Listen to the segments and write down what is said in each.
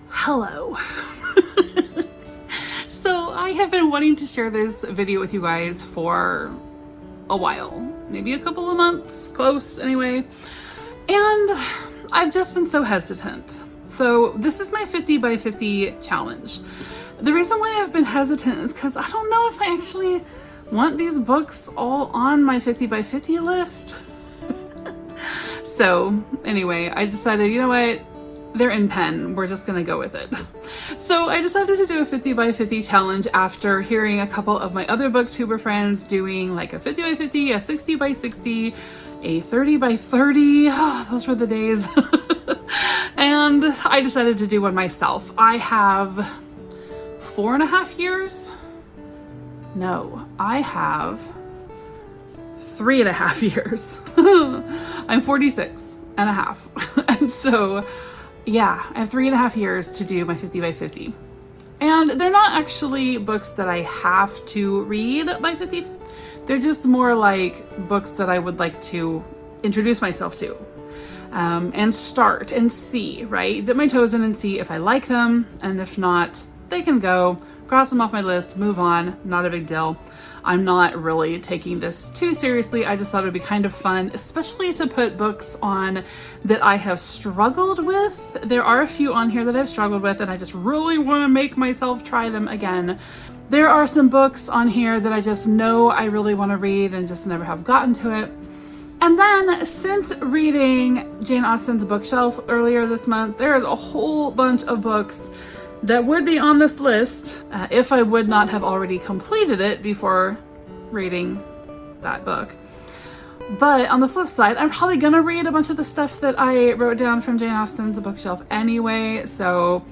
Hello. So I have been wanting to share this video with you guys for a while, maybe a couple of months, close anyway, and I've just been so hesitant. So this is my 50 by 50 challenge. The reason why I've been hesitant is because I don't know if I actually want these books all on my 50 by 50 list. So anyway, I decided, you know what? They're in pen. We're just gonna go with it. So I decided to do a 50 by 50 challenge after hearing a couple of my other booktuber friends doing like a 50 by 50, a 60 by 60, a 30 by 30. Oh, those were the days. And I decided to do one myself. I have 4.5 years. No, I have 3.5 years. I'm 46 and a half. And so yeah, I have 3.5 years to do my 50 by 50. And they're not actually books that I have to read by 50. They're just more like books that I would like to introduce myself to and start and see, right? Dip my toes in and see if I like them. And if not, they can go, cross them off my list, move on, not a big deal. I'm not really taking this too seriously. I just thought it would be kind of fun, especially to put books on that I have struggled with. There are a few on here that I've struggled with and I just really want to make myself try them again. There are some books on here that I just know I really want to read and just never have gotten to it. And then since reading Jane Austen's bookshelf earlier this month, there's a whole bunch of books that would be on this list if I would not have already completed it before reading that book. But on the flip side, I'm probably gonna read a bunch of the stuff that I wrote down from Jane Austen's bookshelf anyway, so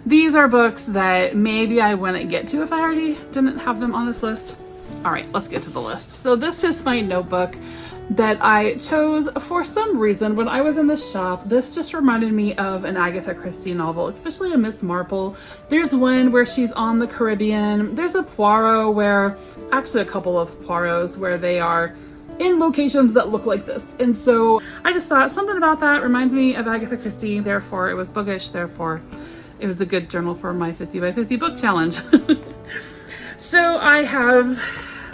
these are books that maybe I wouldn't get to if I already didn't have them on this list. All right, let's get to the list. So this is my notebook that I chose for some reason when I was in the shop. This just reminded me of an Agatha Christie novel, especially a Miss Marple. There's one where she's on the Caribbean. There's a Poirot where, actually a couple of Poirots where they are in locations that look like this. And so I just thought something about that reminds me of Agatha Christie, therefore it was bookish, therefore it was a good journal for my 50 by 50 book challenge. So I have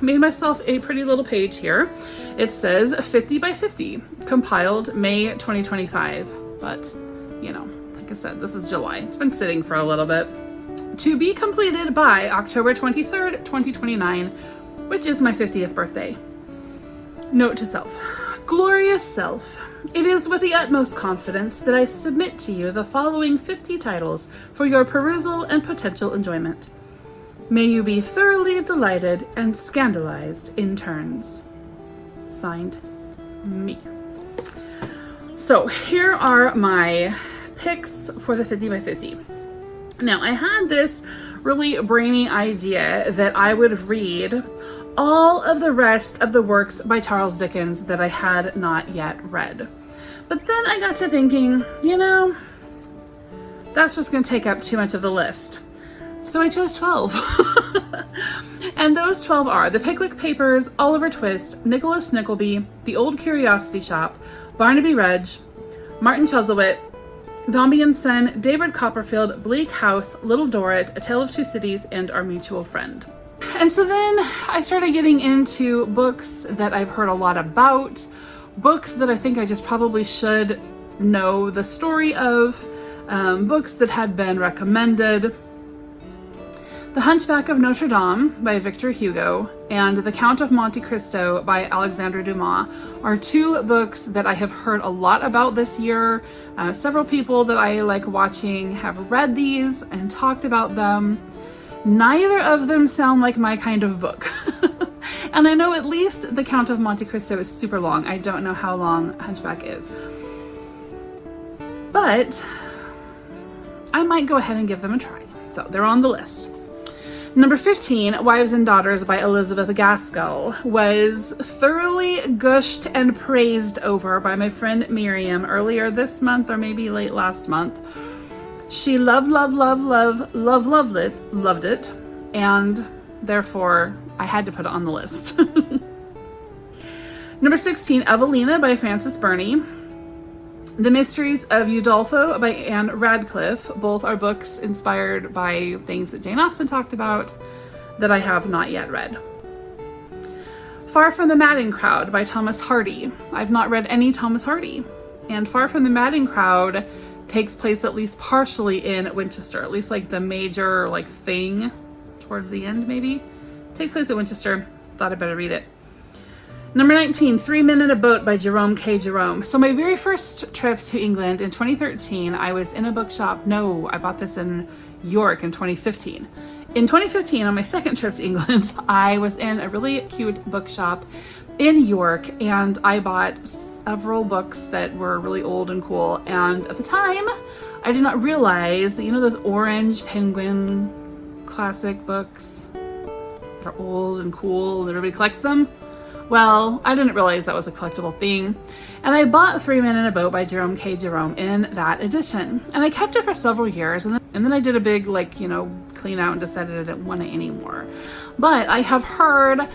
made myself a pretty little page here. It says 50 by 50, compiled May 2025. But, you know, like I said, this is July. It's been sitting for a little bit. To be completed by October 23rd, 2029, which is my 50th birthday. Note to self. Glorious self, it is with the utmost confidence that I submit to you the following 50 titles for your perusal and potential enjoyment. May you be thoroughly delighted and scandalized in turns. Signed, me. So here are my picks for the 50 by 50. Now I had this really brainy idea that I would read all of the rest of the works by Charles Dickens that I had not yet read. But then I got to thinking, you know, that's just gonna take up too much of the list. So I chose 12. And those 12 are The Pickwick Papers, Oliver Twist, Nicholas Nickleby, The Old Curiosity Shop, Barnaby Rudge, Martin Chuzzlewit, Dombey and Son, David Copperfield, Bleak House, Little Dorrit, A Tale of Two Cities, and Our Mutual Friend. And so then I started getting into books that I've heard a lot about, books that I think I just probably should know the story of, books that had been recommended. The Hunchback of Notre Dame by Victor Hugo and The Count of Monte Cristo by Alexandre Dumas are two books that I have heard a lot about this year. Several people that I like watching have read these and talked about them. Neither of them sound like my kind of book. And I know at least The Count of Monte Cristo is super long. I don't know how long Hunchback is. But I might go ahead and give them a try. So they're on the list. Number 15, Wives and Daughters by Elizabeth Gaskell, was thoroughly gushed and praised over by my friend Miriam earlier this month or maybe late last month. She loved it, and therefore I had to put it on the list. Number 16, Evelina by Frances Burney. The Mysteries of Udolpho by Anne Radcliffe. Both are books inspired by things that Jane Austen talked about that I have not yet read. Far from the Madding Crowd by Thomas Hardy. I've not read any Thomas Hardy. And Far from the Madding Crowd takes place at least partially in Winchester, at least like the major like thing towards the end maybe. Takes place at Winchester. Thought I'd better read it. Number 19, 3 Men in a Boat by Jerome K. Jerome. So my very first trip to England in 2013, I was in a bookshop. No, I bought this in York in 2015. In 2015, on my second trip to England, I was in a really cute bookshop in York, and I bought several books that were really old and cool. And at the time, I did not realize that, you know, those orange penguin classic books that are old and cool and everybody collects them? Well, I didn't realize that was a collectible thing. And I bought 3 Men in a Boat by Jerome K. Jerome in that edition. And I kept it for several years. And then I did a big, like, you know, clean out and decided I didn't want it anymore. But I have heard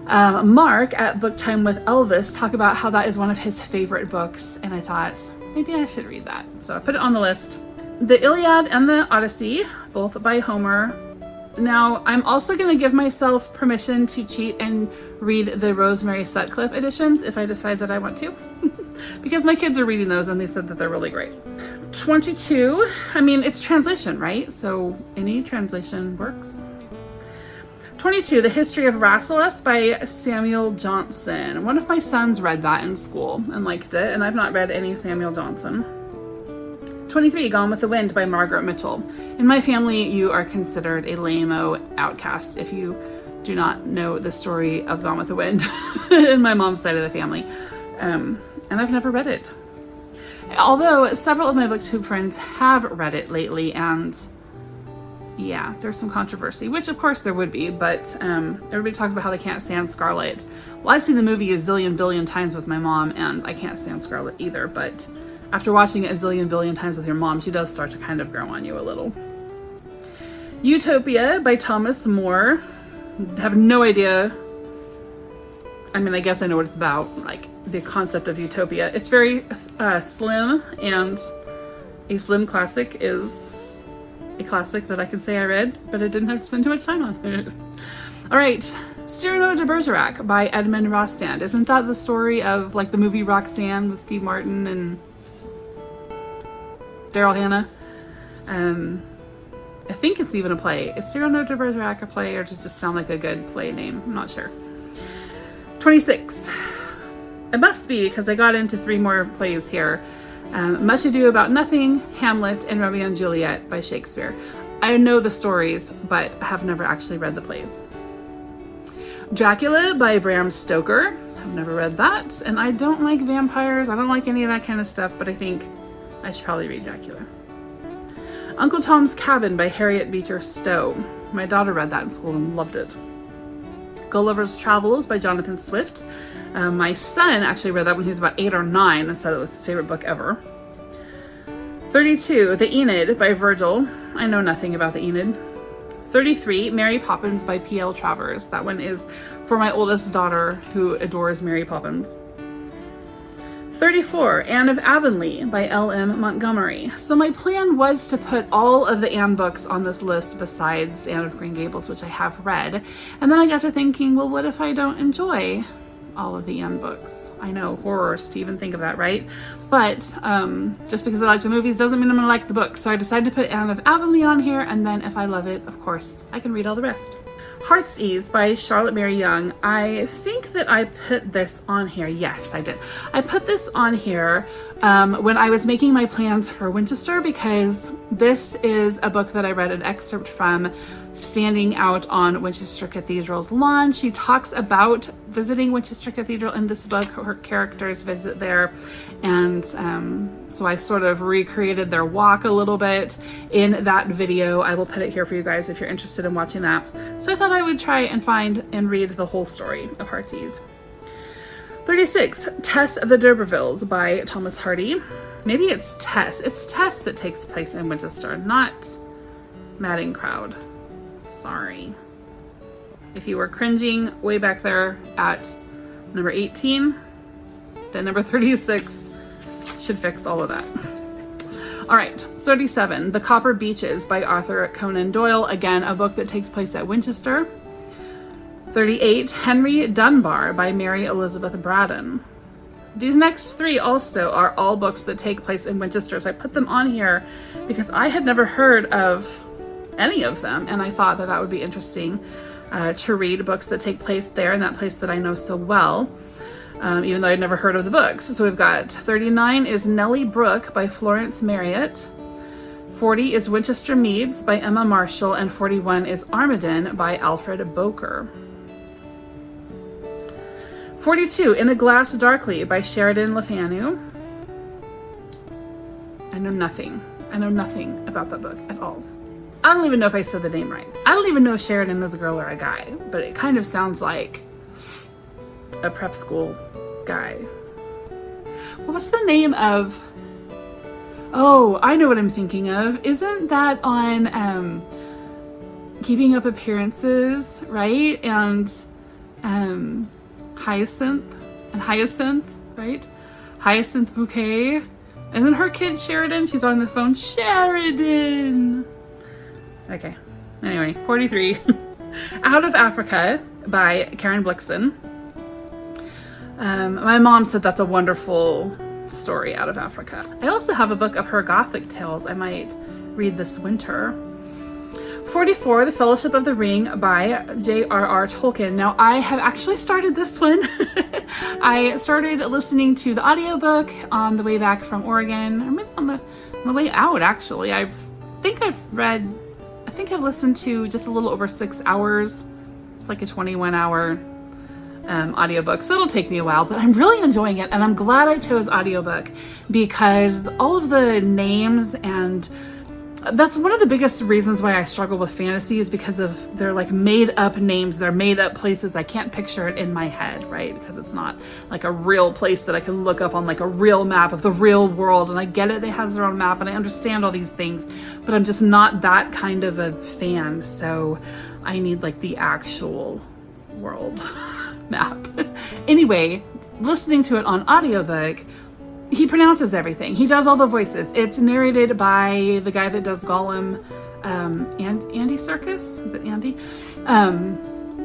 Mark at Book Time with Elvis talk about how that is one of his favorite books. And I thought, maybe I should read that. So I put it on the list. The Iliad and the Odyssey, both by Homer. Now, I'm also going to give myself permission to cheat and read the Rosemary Sutcliffe editions if I decide that I want to. Because my kids are reading those and they said that they're really great. 22, I mean, it's translation, right? So any translation works. 22, The History of Rasselas by Samuel Johnson. One of my sons read that in school and liked it, and I've not read any Samuel Johnson. 23, Gone with the Wind by Margaret Mitchell. In my family, you are considered a lame-o outcast if you do not know the story of Gone with the Wind in my mom's side of the family. And I've never read it. Although several of my booktube friends have read it lately, and yeah, there's some controversy, which of course there would be, but everybody talks about how they can't stand Scarlet. Well, I've seen the movie a zillion billion times with my mom, and I can't stand Scarlet either, but after watching it a zillion billion times with your mom, she does start to kind of grow on you a little. Utopia by Thomas More. Have no idea. I mean, I guess I know what it's about, like the concept of utopia. It's very slim, and a slim classic is a classic that I can say I read, but I didn't have to spend too much time on it. All right, Cyrano de Bergerac by Edmond Rostand. Isn't that the story of like the movie Roxanne with Steve Martin and Daryl Hannah? I think it's even a play. Is Cyrano de Bergerac a play, or does it just sound like a good play name? I'm not sure. 26. It must be, because I got into 3 more plays here. Much Ado About Nothing, Hamlet, and Romeo and Juliet by Shakespeare. I know the stories, but have never actually read the plays. Dracula by Bram Stoker. I've never read that, and I don't like vampires. I don't like any of that kind of stuff, but I think I should probably read Dracula. Uncle Tom's Cabin by Harriet Beecher Stowe. My daughter read that in school and loved it. Gulliver's Travels by Jonathan Swift. My son actually read that when he was about 8 or 9 and said it was his favorite book ever. 32, The Aeneid by Virgil. I know nothing about the Aeneid. 33, Mary Poppins by P.L. Travers. That one is for my oldest daughter who adores Mary Poppins. 34, Anne of Avonlea by L.M. Montgomery. So my plan was to put all of the Anne books on this list besides Anne of Green Gables, which I have read. And then I got to thinking, well, what if I don't enjoy all of the Anne books? I know, horrors to even think of that, right? But just because I like the movies doesn't mean I'm gonna like the books. So I decided to put Anne of Avonlea on here, and then if I love it, of course, I can read all the rest. Heart's Ease by Charlotte Mary Young. I think that I put this on here. Yes, I did. I put this on here when I was making my plans for Winchester, because this is a book that I read an excerpt from standing out on Winchester Cathedral's lawn. She talks about visiting Winchester Cathedral in this book. Her characters visit there, and so I sort of recreated their walk a little bit in that video. I will put it here for you guys if you're interested in watching that. So I thought I would try and find and read the whole story of Heart's Ease. 36, Tess of the D'Urbervilles by Thomas Hardy. Maybe it's Tess. It's Tess that takes place in Winchester, not Madding Crowd. Sorry. If you were cringing way back there at number 18, then number 36 should fix all of that. All right, 37, The Copper Beeches by Arthur Conan Doyle. Again, a book that takes place at Winchester. 38, Henry Dunbar by Mary Elizabeth Braddon. These next three also are all books that take place in Winchester, so I put them on here because I had never heard of any of them, and I thought that that would be interesting to read books that take place there, in that place that I know so well. Even though I'd never heard of the books. So we've got 39 is Nellie Brooke by Florence Marriott. 40 is Winchester Meads by Emma Marshall. And 41 is Armaden by Alfred Boker. 42, In a Glass Darkly by Sheridan Le Fanu. I know nothing about that book at all. I don't even know if I said the name right. I don't even know if Sheridan is a girl or a guy, but it kind of sounds like a prep school guy. What was the name of... Oh, I know what I'm thinking of. Isn't that on Keeping Up Appearances, right? And Hyacinth, right? Hyacinth Bouquet. Isn't her kid Sheridan? She's on the phone. Sheridan! Okay. Anyway, 43. Out of Africa by Karen Blixen. My mom said that's a wonderful story, Out of Africa. I also have a book of her Gothic tales I might read this winter. 44, The Fellowship of the Ring by J.R.R. Tolkien. Now, I have actually started this one. I started listening to the audiobook on the way back from Oregon, or maybe on the way out, actually. I think I've listened to just a little over 6 hours. It's like a 21-hour audiobook, so it'll take me a while, but I'm really enjoying it, and I'm glad I chose audiobook because all of the names, and that's one of the biggest reasons why I struggle with fantasy, is because of they're like made up names, they're made up places. I can't picture it in my head, right? Because it's not like a real place that I can look up on like a real map of the real world, and I get it, it has their own map, and I understand all these things, but I'm just not that kind of a fan, so I need like the actual world map. Anyway, listening to it on audiobook, he pronounces everything. He does all the voices. It's narrated by the guy that does Gollum, Andy Serkis? Is it Andy?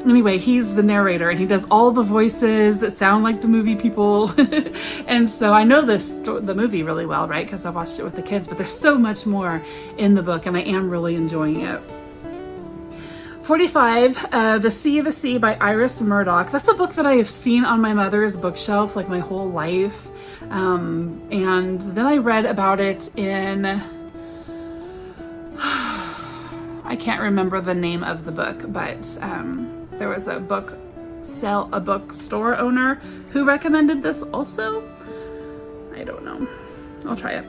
Anyway, he's the narrator, and he does all the voices that sound like the movie people. And so I know the movie really well, right? Because I've watched it with the kids, but there's so much more in the book, and I am really enjoying it. 45, The Sea of the Sea by Iris Murdoch. That's a book that I have seen on my mother's bookshelf like my whole life. And then I read about it in, I can't remember the name of the book, but there was a bookstore owner who recommended this also. I don't know. I'll try it.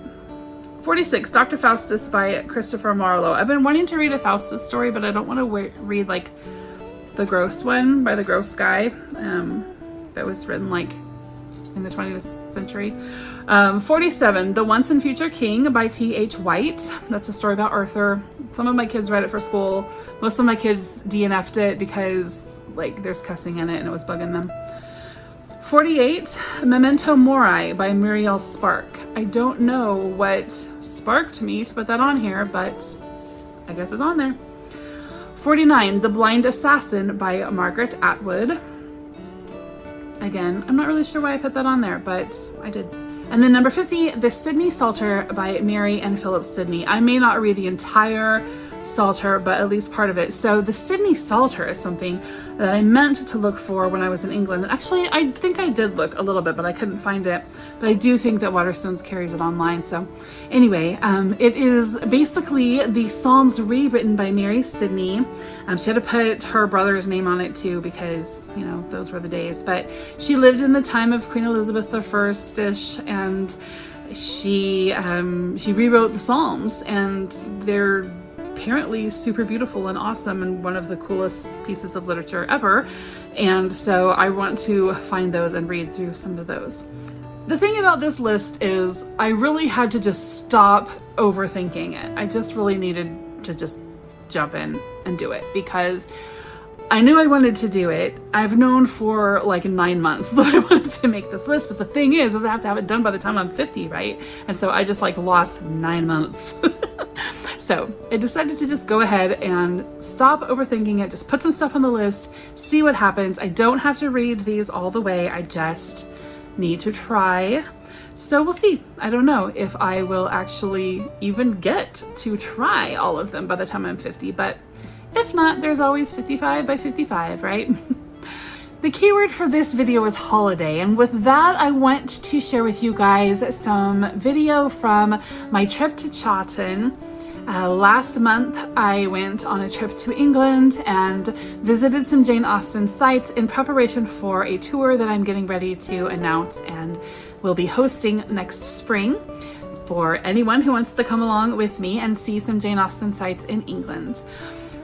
46, Dr. Faustus by Christopher Marlowe. I've been wanting to read a Faustus story, but I don't want to read like the gross one by the gross guy that was written like in the 20th century. 47, The Once and Future King by T.H. White. That's a story about Arthur. Some of my kids read it for school. Most of my kids DNF'd it because like there's cussing in it and it was bugging them. 48, Memento Mori by Muriel Spark. I don't know what sparked me to put that on here, but I guess it's on there. 49, The Blind Assassin by Margaret Atwood. Again, I'm not really sure why I put that on there, but I did. And then number 50, The Sidney Salter by Mary and Philip Sidney. I may not read the entire Salter, but at least part of it. So the Sidney Salter is something that I meant to look for when I was in England. And actually, I think I did look a little bit, but I couldn't find it. But I do think that Waterstones carries it online. So anyway, it is basically the Psalms rewritten by Mary Sidney. She had to put her brother's name on it too because, you know, those were the days. But she lived in the time of Queen Elizabeth I-ish, and she rewrote the Psalms, and they're apparently super beautiful and awesome and one of the coolest pieces of literature ever. And so I want to find those and read through some of those. The thing about this list is I really had to just stop overthinking it. I just really needed to just jump in and do it because I knew I wanted to do it. I've known for like 9 months that I wanted to make this list, but the thing is I have to have it done by the time I'm 50, right? And so I just like lost 9 months. So I decided to just go ahead and stop overthinking it, just put some stuff on the list, see what happens. I don't have to read these all the way, I just need to try. So we'll see. I don't know if I will actually even get to try all of them by the time I'm 50, but if not, there's always 55 by 55, right? The keyword for this video is holiday, and with that I want to share with you guys some video from my trip to Chawton. Last month I went on a trip to England and visited some Jane Austen sites in preparation for a tour that I'm getting ready to announce and will be hosting next spring for anyone who wants to come along with me and see some Jane Austen sites in England.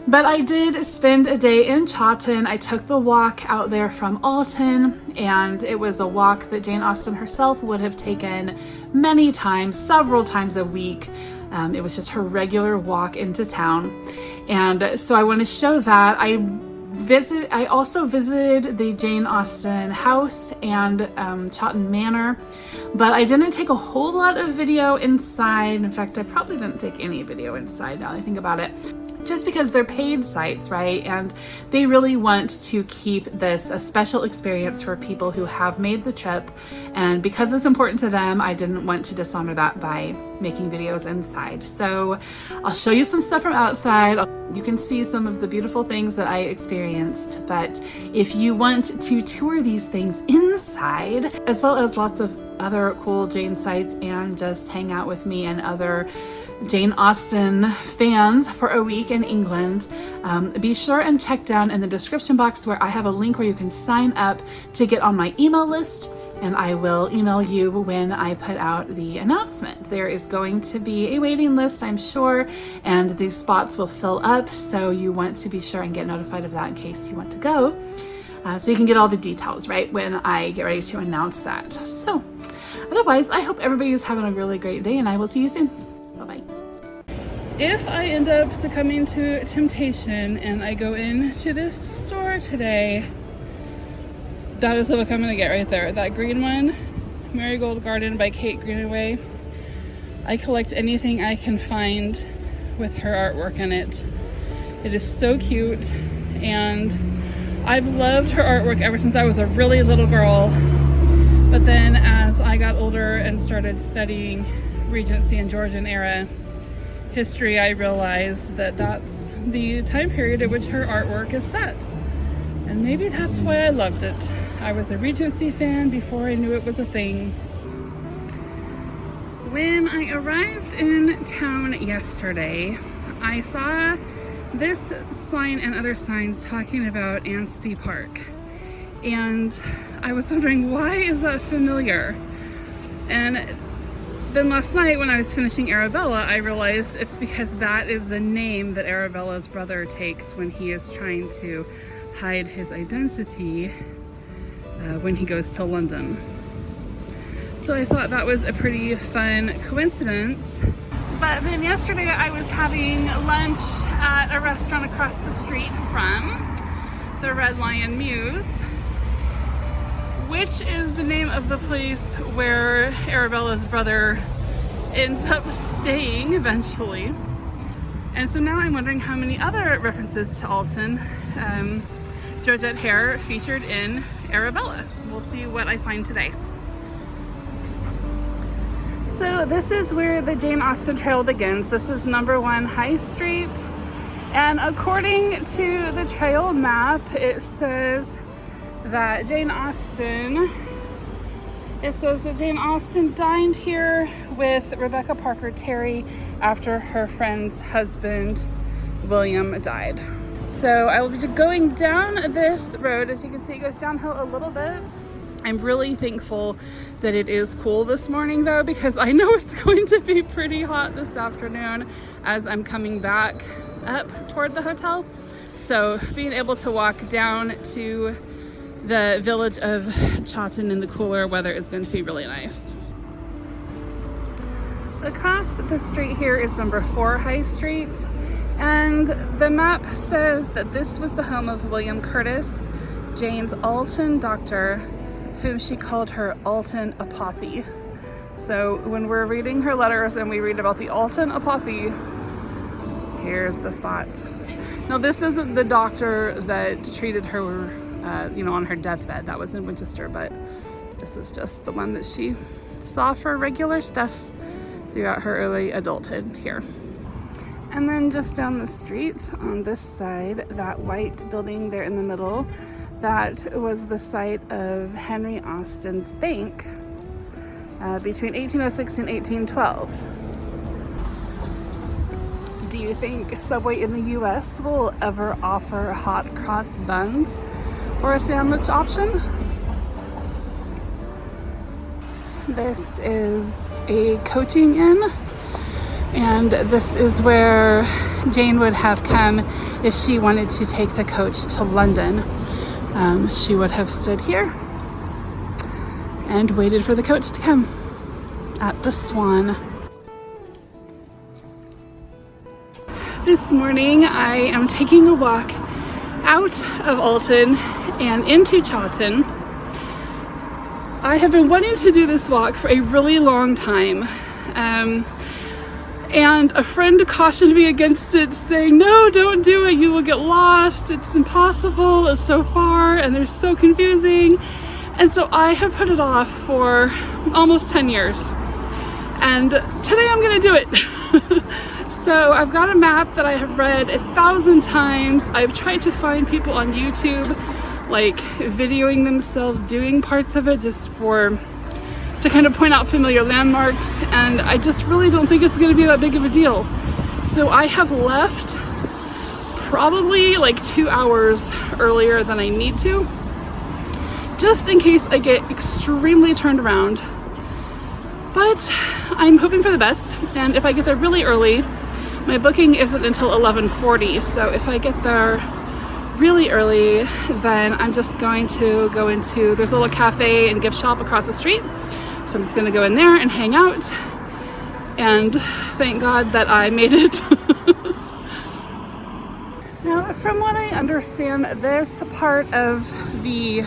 But I did spend a day in Chawton. I took the walk out there from Alton, and it was a walk that Jane Austen herself would have taken many times, several times a week. It was just her regular walk into town. And so I want to show that. I also visited the Jane Austen house and Chawton Manor, but I didn't take a whole lot of video inside. In fact, I probably didn't take any video inside now that I think about it. Just because they're paid sites, right? And they really want to keep this a special experience for people who have made the trip. And because it's important to them, I didn't want to dishonor that by making videos inside. So I'll show you some stuff from outside. You can see some of the beautiful things that I experienced. But if you want to tour these things inside, as well as lots of other cool Jane sites, and just hang out with me and other Jane Austen fans for a week in England, be sure and check down in the description box where I have a link where you can sign up to get on my email list, and I will email you when I put out the announcement. There is going to be a waiting list, I'm sure, and these spots will fill up, so you want to be sure and get notified of that in case you want to go. So you can get all the details right when I get ready to announce that. So otherwise, I hope everybody is having a really great day, and I will see you soon. Bye-bye. If I end up succumbing to temptation and I go into this store today, that is the book I'm going to get right there. That green one, Marigold Garden by Kate Greenaway. I collect anything I can find with her artwork in it. It is so cute, and I've loved her artwork ever since I was a really little girl. But then as I got older and started studying Regency and Georgian era history, I realized that that's the time period at which her artwork is set. And maybe that's why I loved it. I was a Regency fan before I knew it was a thing. When I arrived in town yesterday, I saw this sign and other signs talking about Anstey Park. And I was wondering, why is that familiar? And then last night when I was finishing Arabella, I realized it's because that is the name that Arabella's brother takes when he is trying to hide his identity when he goes to London. So I thought that was a pretty fun coincidence. But then yesterday I was having lunch at a restaurant across the street from the Red Lion Mews, which is the name of the place where Arabella's brother ends up staying eventually. And so now I'm wondering how many other references to Alton Georgette Hare featured in Arabella. We'll see what I find today. So this is where the Jane Austen Trail begins. This is number 1 High Street. And according to the trail map, it says that Jane Austen dined here with Rebecca Parker Terry after her friend's husband, William, died. So I will be going down this road. As you can see, it goes downhill a little bit. I'm really thankful that it is cool this morning though, because I know it's going to be pretty hot this afternoon as I'm coming back up toward the hotel. So being able to walk down to the village of Chawton in the cooler weather is going to be really nice. Across the street here is number 4 High Street, And the map says that this was the home of William Curtis, Jane's Alton doctor, whom she called her Alton apothe. So when we're reading her letters and we read about the Alton apothe, here's the spot. Now this isn't the doctor that treated her, on her deathbed. That was in Winchester, but this is just the one that she saw for regular stuff throughout her early adulthood here. And then just down the street on this side, that white building there in the middle, that was the site of Henry Austen's bank between 1806 and 1812. Do you think Subway in the US will ever offer hot cross buns or a sandwich option? This is a coaching inn, and this is where Jane would have come if she wanted to take the coach to London. She would have stood here and waited for the coach to come at the Swan. This morning I am taking a walk out of Alton and into Chawton. I have been wanting to do this walk for a really long time. And a friend cautioned me against it, saying, no, don't do it, you will get lost, it's impossible, it's so far, and they're so confusing. And so I have put it off for almost 10 years. And today I'm gonna do it. So I've got a map that I have read 1,000 times. I've tried to find people on YouTube, like videoing themselves doing parts of it just to kind of point out familiar landmarks, and I just really don't think it's going to be that big of a deal. So I have left probably like 2 hours earlier than I need to, just in case I get extremely turned around. But I'm hoping for the best, and if I get there really early, my booking isn't until 11:40, so if I get there really early, then I'm just going to go into, there's a little cafe and gift shop across the street. So I'm just gonna go in there and hang out, and thank God that I made it. Now, from what I understand, this part of the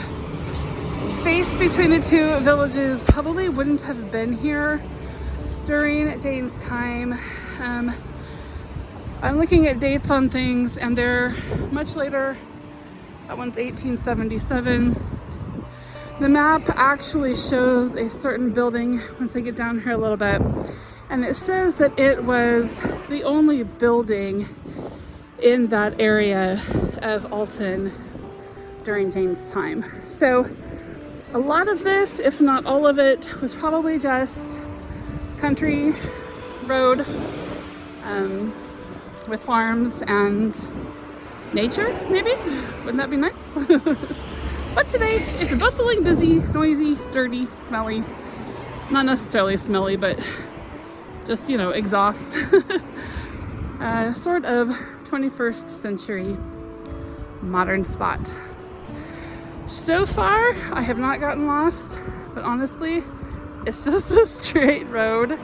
space between the two villages probably wouldn't have been here during Jane's time. I'm looking at dates on things, and they're much later. That one's 1877. The map actually shows a certain building once I get down here a little bit, and it says that it was the only building in that area of Alton during Jane's time. So a lot of this, if not all of it, was probably just country road with farms and nature, maybe? Wouldn't that be nice? But today, it's bustling, busy, noisy, dirty, smelly. Not necessarily smelly, but just, exhaust. Sort of 21st century modern spot. So far, I have not gotten lost, but honestly, it's just a straight road.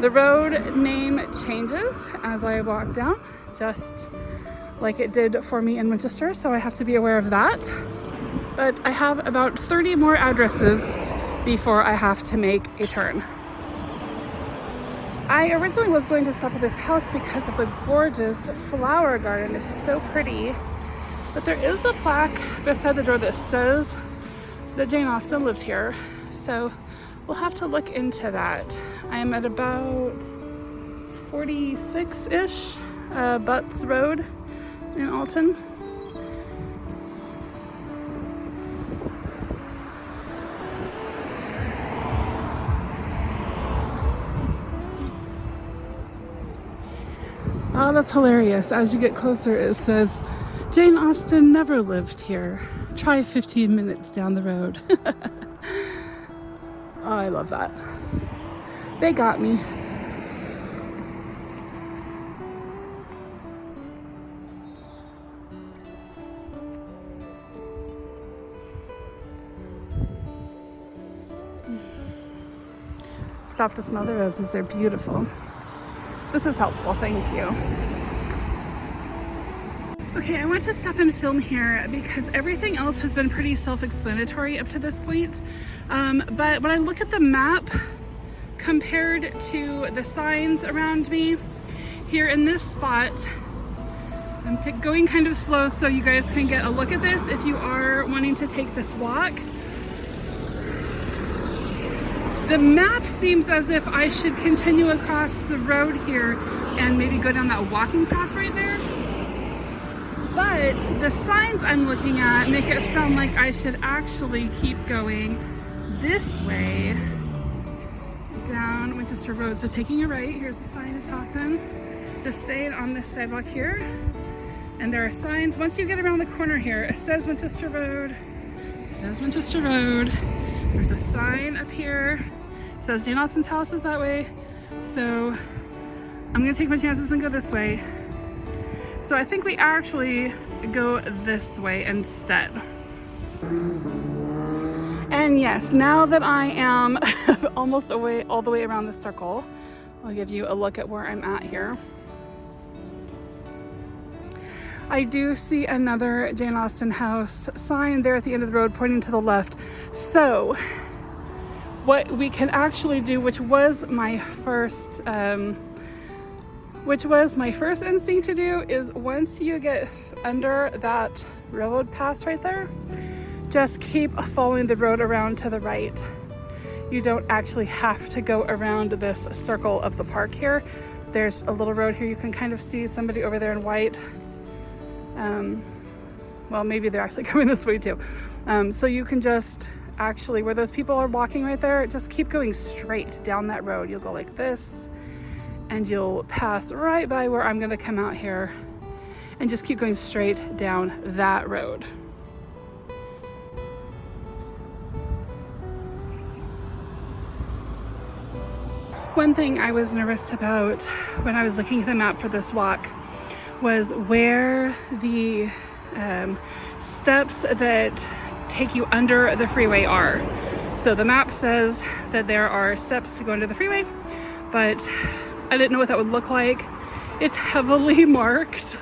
The road name changes as I walk down, just like it did for me in Winchester, so I have to be aware of that. But I have about 30 more addresses before I have to make a turn. I originally was going to stop at this house because of the gorgeous flower garden. It's so pretty. But there is a plaque beside the door that says that Jane Austen lived here. So we'll have to look into that. I am at about 46-ish Butts Road in Alton. Oh, that's hilarious. As you get closer, it says, Jane Austen never lived here. Try 15 minutes down the road. Oh, I love that. They got me. Stop to smell the roses. They're beautiful. This is helpful. Thank you. Okay, I want to stop and film here because everything else has been pretty self-explanatory up to this point. But when I look at the map compared to the signs around me, here in this spot, I'm going kind of slow so you guys can get a look at this if you are wanting to take this walk. The map seems as if I should continue across the road here and maybe go down that walking path right there. But the signs I'm looking at make it sound like I should actually keep going this way down Winchester Road. So taking a right, here's the sign of Chawton. Just staying on this sidewalk here. And there are signs, once you get around the corner here, it says Winchester Road. It says Winchester Road. There's a sign up here. It says Jane Austen's house is that way. So I'm gonna take my chances and go this way. So I think we actually go this way instead. And yes, now that I am almost all the way around the circle, I'll give you a look at where I'm at here. I do see another Jane Austen house sign there at the end of the road pointing to the left. So what we can actually do, which was my first instinct to do, is once you get under that railroad pass right there, just keep following the road around to the right. You don't actually have to go around this circle of the park here. There's a little road here. You can kind of see somebody over there in white. Well, maybe they're actually coming this way too. So you can just actually, where those people are walking right there, just keep going straight down that road. You'll go like this, and you'll pass right by where I'm gonna come out here, and just keep going straight down that road. One thing I was nervous about when I was looking at the map for this walk was where the steps that take you under the freeway are. So the map says that there are steps to go under the freeway, but I didn't know what that would look like. It's heavily marked.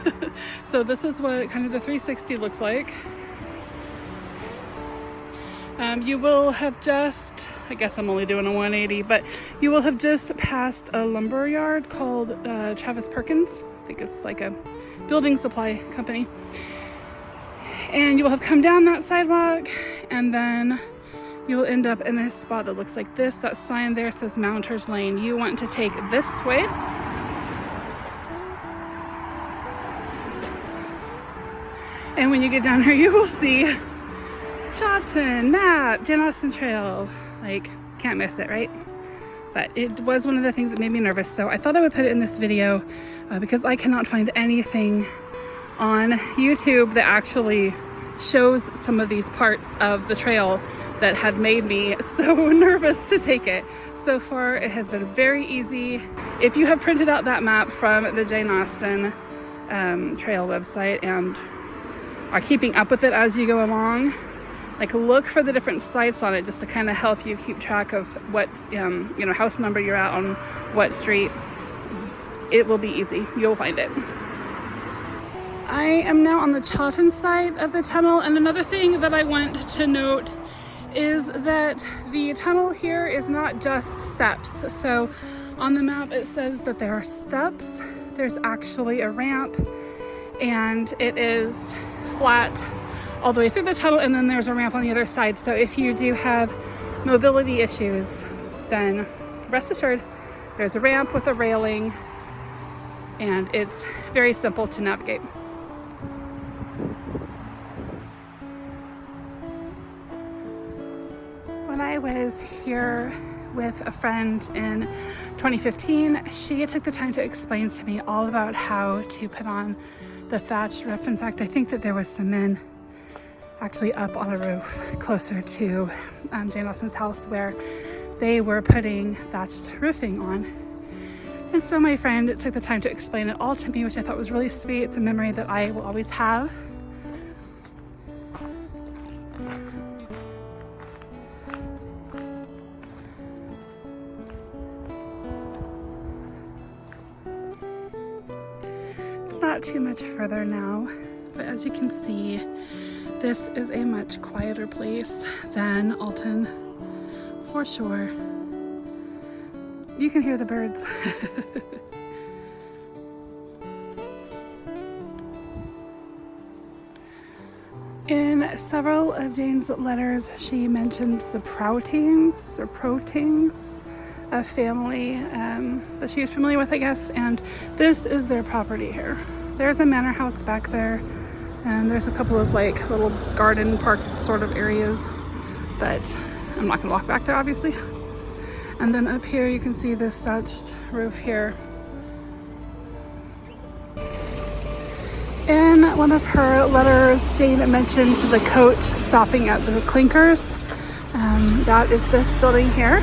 So this is what kind of the 360 looks like. You will have just, I guess I'm only doing a 180, but you will have just passed a lumber yard called Travis Perkins. I think it's like a building supply company. And you will have come down that sidewalk, and then you will end up in this spot that looks like this. That sign there says Mounters Lane. You want to take this way. And when you get down here, you will see Chawton, map, Jane Austen Trail. Like, can't miss it, right? But it was one of the things that made me nervous, so I thought I would put it in this video because I cannot find anything on YouTube that actually shows some of these parts of the trail that had made me so nervous to take it. So far, it has been very easy. If you have printed out that map from the Jane Austen Trail website and are keeping up with it as you go along, like, look for the different sites on it just to kind of help you keep track of what house number you're at on what street. It will be easy. You'll find it. I am now on the Chawton side of the tunnel, and another thing that I want to note is that the tunnel here is not just steps. So on the map it says that there are steps. There's actually a ramp, and it is flat all the way through the tunnel, and then there's a ramp on the other side. So if you do have mobility issues, then rest assured there's a ramp with a railing, and it's very simple to navigate. When I was here with a friend in 2015, she took the time to explain to me all about how to put on the thatched roof. In fact, I think that there was some men actually up on a roof closer to Jane Austen's house where they were putting thatched roofing on. And so my friend took the time to explain it all to me, which I thought was really sweet. It's a memory that I will always have. It's not too much further now but as you can see, this is a much quieter place than Alton, for sure. You can hear the birds. In several of Jane's letters, she mentions the Prowtings, a family that she is familiar with, I guess, and this is their property here. There's a manor house back there, and there's a couple of like little garden park sort of areas, but I'm not gonna walk back there, obviously. And then up here you can see this thatched roof here. In one of her letters, Jane mentioned the coach stopping at the Clinkers. That is this building here.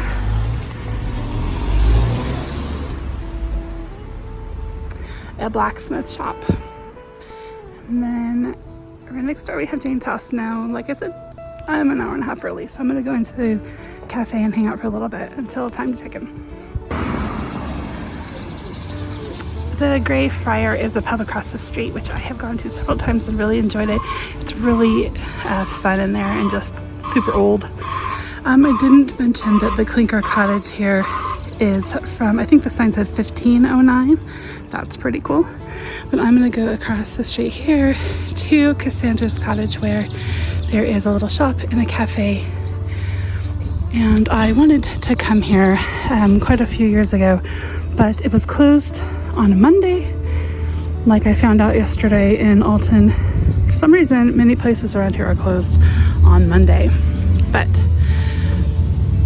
A blacksmith shop. And then right next door we have Jane's house. Now, like I said, I'm an hour and a half early, so I'm gonna go into the cafe and hang out for a little bit until time to check in. The Grey Friar is a pub across the street, which I have gone to several times and really enjoyed it. It's really fun in there and just super old. I didn't mention that the Clinker Cottage here is from, I think the sign said 1509. That's pretty cool. But I'm gonna go across the street here to Cassandra's cottage, where there is a little shop and a cafe. And I wanted to come here quite a few years ago, but it was closed on a Monday, like I found out yesterday in Alton. For some reason, many places around here are closed on Monday. But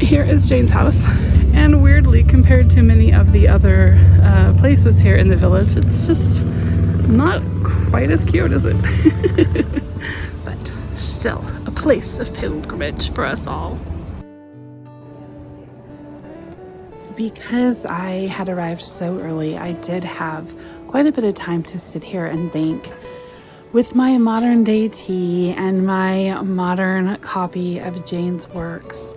here is Jane's house, and weirdly, compared to many of the other places here in the village, it's just not quite as cute, is it? But still, a place of pilgrimage for us all. Because I had arrived so early, I did have quite a bit of time to sit here and think. With my modern day tea and my modern copy of Jane's works,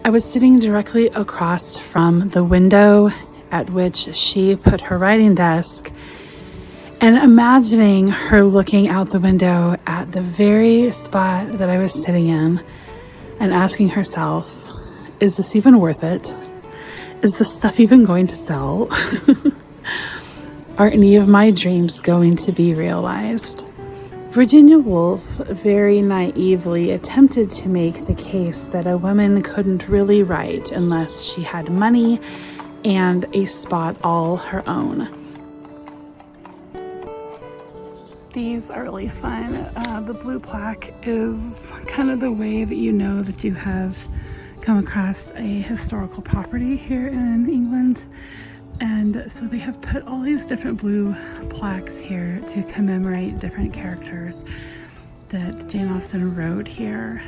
I was sitting directly across from the window at which she put her writing desk, and imagining her looking out the window at the very spot that I was sitting in and asking herself, is this even worth it? Is this stuff even going to sell? Are any of my dreams going to be realized? Virginia Woolf very naively attempted to make the case that a woman couldn't really write unless she had money and a spot all her own. These are really fun. The blue plaque is kind of the way that you know that you have come across a historical property here in England. And so they have put all these different blue plaques here to commemorate different characters that Jane Austen wrote here.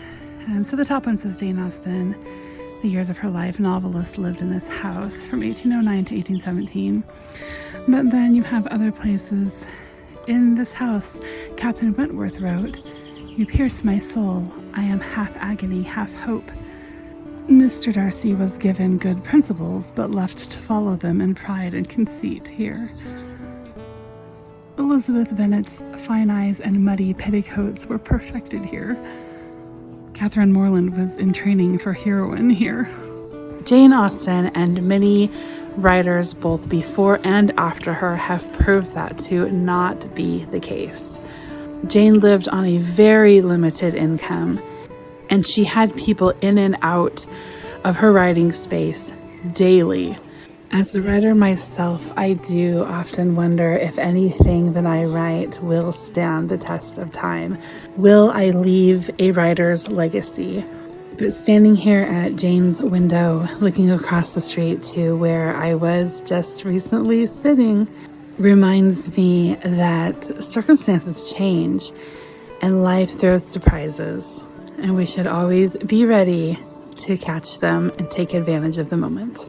So the top one says Jane Austen, the years of her life, novelist, lived in this house from 1809 to 1817. But then you have other places. In this house, Captain Wentworth wrote, "You pierce my soul. I am half agony, half hope." Mr. Darcy was given good principles, but left to follow them in pride and conceit here. Elizabeth Bennet's fine eyes and muddy petticoats were perfected here. Catherine Morland was in training for heroine here. Jane Austen and many writers both before and after her have proved that to not be the case. Jane lived on a very limited income, and she had people in and out of her writing space daily. As a writer myself, I do often wonder if anything that I write will stand the test of time. Will I leave a writer's legacy? But standing here at Jane's window, looking across the street to where I was just recently sitting, reminds me that circumstances change and life throws surprises, and we should always be ready to catch them and take advantage of the moment.